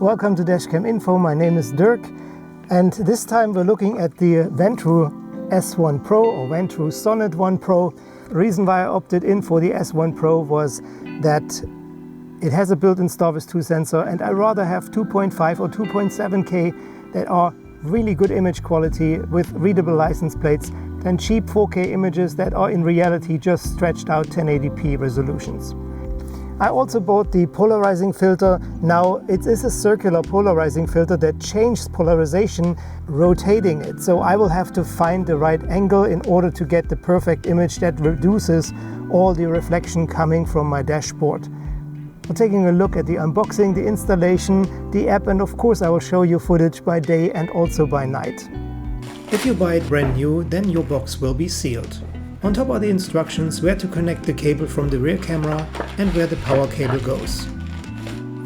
Welcome to Dashcam Info, my name is Dirk, and this time we're looking at the Vantrue S1 Pro or Vantrue Sonnet 1 Pro. The reason why I opted in for the S1 Pro was that it has a built-in Starvis 2 sensor, and I rather have 2.5 or 2.7K that are really good image quality with readable license plates than cheap 4K images that are in reality just stretched out 1080p resolutions. I also bought the polarizing filter. Now it is a circular polarizing filter that changes polarization, rotating it. So I will have to find the right angle in order to get the perfect image that reduces all the reflection coming from my dashboard. We're taking a look at the unboxing, the installation, the app, and of course I will show you footage by day and also by night. If you buy it brand new, then your box will be sealed. On top are the instructions where to connect the cable from the rear camera and where the power cable goes.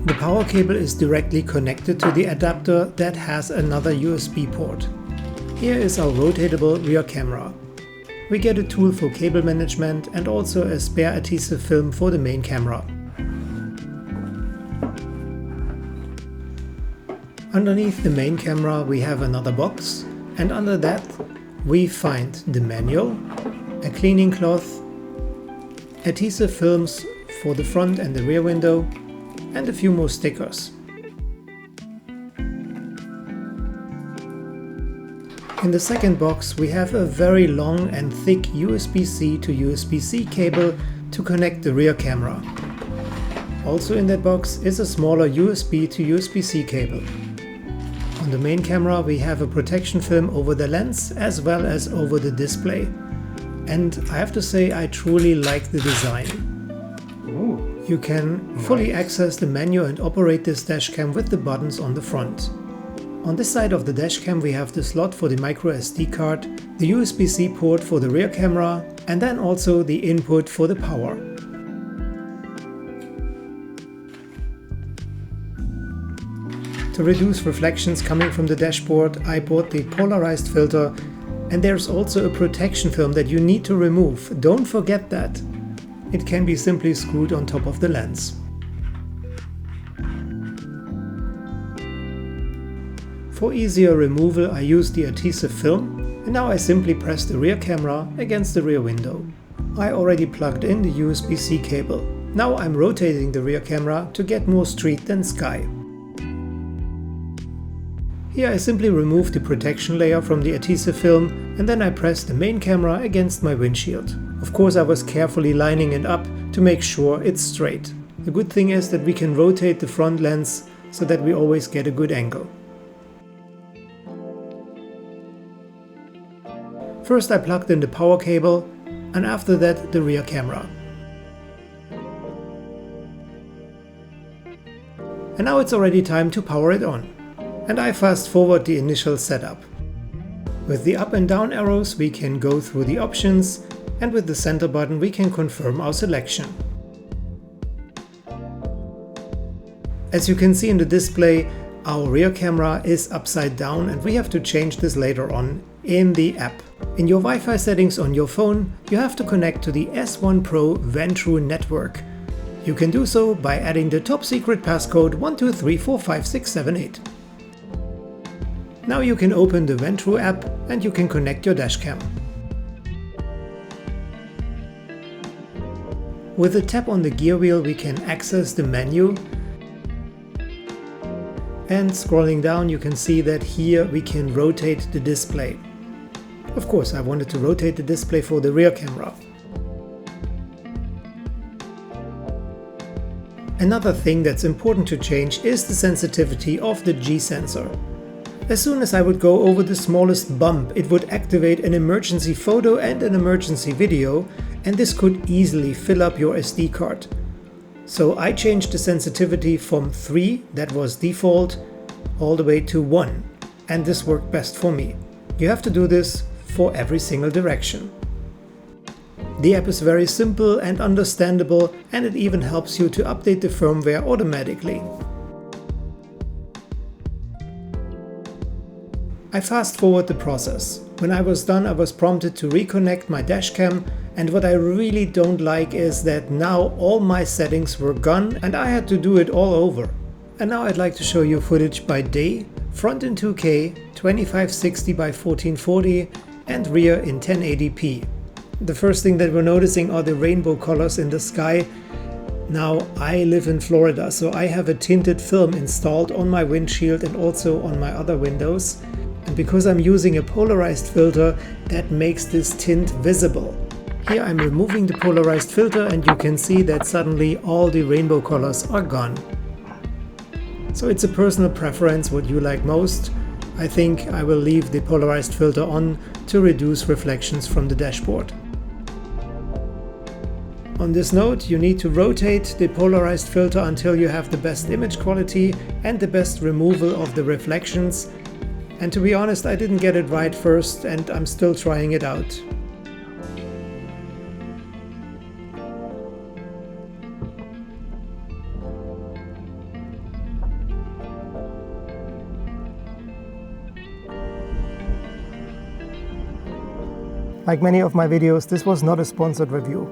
The power cable is directly connected to the adapter that has another USB port. Here is our rotatable rear camera. We get a tool for cable management and also a spare adhesive film for the main camera. Underneath the main camera we have another box, and under that we find the manual, a cleaning cloth, adhesive films for the front and the rear window, and a few more stickers. In the second box we have a very long and thick USB-C to USB-C cable to connect the rear camera. Also in that box is a smaller USB to USB-C cable. On the main camera we have a protection film over the lens as well as over the display. And I have to say I truly like the design. Ooh, you can fully access the menu and operate this dashcam with the buttons on the front. On this side of the dashcam we have the slot for the micro SD card, the USB-C port for the rear camera, and then also the input for the power. To reduce reflections coming from the dashboard, I bought the polarized filter, and there's also a protection film that you need to remove. Don't forget that. It can be simply screwed on top of the lens. For easier removal I use the adhesive film, and now I simply press the rear camera against the rear window. I already plugged in the USB-C cable. Now I'm rotating the rear camera to get more street than sky. Here I simply remove the protection layer from the adhesive film, and then I press the main camera against my windshield. Of course I was carefully lining it up to make sure it's straight. The good thing is that we can rotate the front lens so that we always get a good angle. First I plugged in the power cable, and after that the rear camera. And now it's already time to power it on. And I fast forward the initial setup. With the up and down arrows we can go through the options, and with the center button we can confirm our selection. As you can see in the display, our rear camera is upside down, and we have to change this later on in the app. In your Wi-Fi settings on your phone, you have to connect to the S1 Pro Vantrue network. You can do so by adding the top secret passcode 123456778. Now you can open the Vantrue app and you can connect your dashcam. With a tap on the gear wheel we can access the menu, and scrolling down you can see that here we can rotate the display. Of course I wanted to rotate the display for the rear camera. Another thing that's important to change is the sensitivity of the G sensor. As soon as I would go over the smallest bump, it would activate an emergency photo and an emergency video, and this could easily fill up your SD card. So I changed the sensitivity from 3, that was default, all the way to 1, and this worked best for me. You have to do this for every single direction. The app is very simple and understandable, and it even helps you to update the firmware automatically. I fast forward the process. When I was done, I was prompted to reconnect my dashcam, and what I really don't like is that now all my settings were gone and I had to do it all over. And now I'd like to show you footage by day, front in 2K, 2560 by 1440 and rear in 1080p. The first thing that we're noticing are the rainbow colors in the sky. Now, I live in Florida, so I have a tinted film installed on my windshield and also on my other windows. And because I'm using a polarized filter, that makes this tint visible. Here I'm removing the polarized filter and you can see that suddenly all the rainbow colors are gone. So it's a personal preference what you like most. I think I will leave the polarized filter on to reduce reflections from the dashboard. On this note, you need to rotate the polarized filter until you have the best image quality and the best removal of the reflections. And to be honest, I didn't get it right first and I'm still trying it out. Like many of my videos, this was not a sponsored review.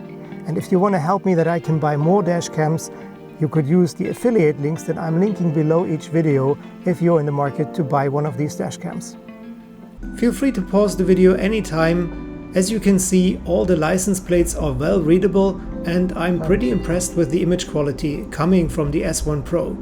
And if you want to help me that I can buy more dash cams, you could use the affiliate links that I'm linking below each video if you're in the market to buy one of these dash cams. Feel free to pause the video anytime. As you can see, all the license plates are well readable and I'm pretty impressed with the image quality coming from the S1 Pro.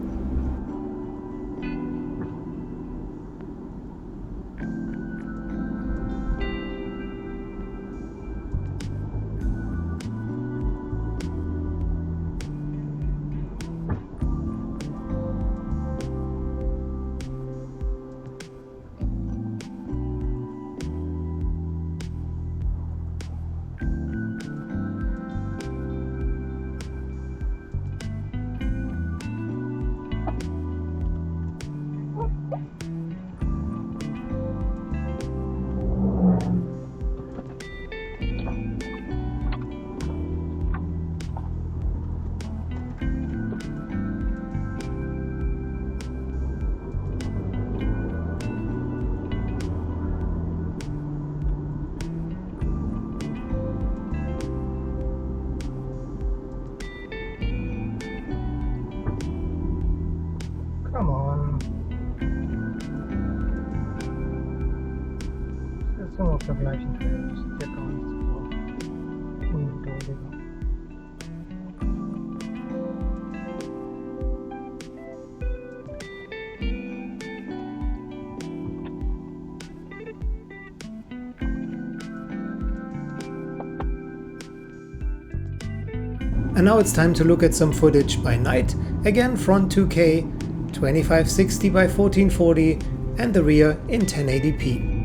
Come on. Some of the gleichen Trails, der gar nichts vor. Ungeduldiger. And now it's time to look at some footage by night. Again, front 2K, 2560 by 1440 and the rear in 1080p.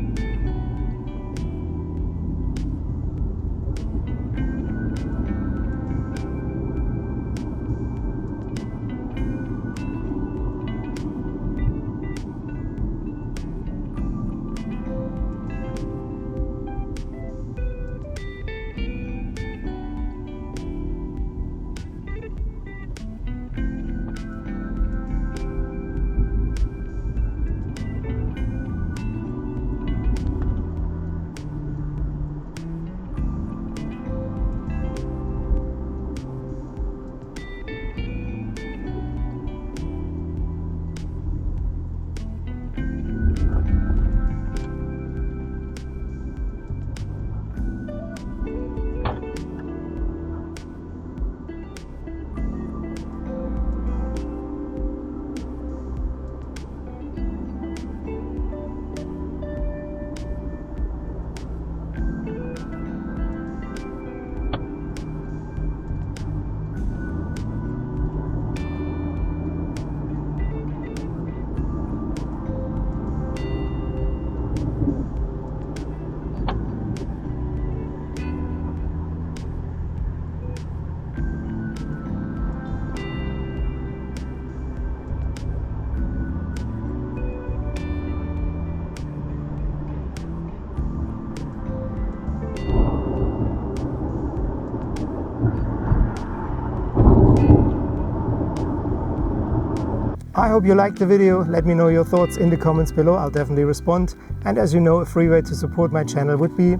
I hope you liked the video. Let me know your thoughts in the comments below. I'll definitely respond. And as you know, a free way to support my channel would be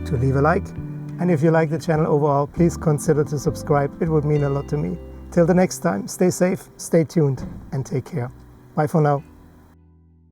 to leave a like. And if you like the channel overall, please consider to subscribe. It would mean a lot to me. Till the next time, stay safe, stay tuned, and take care. Bye for now.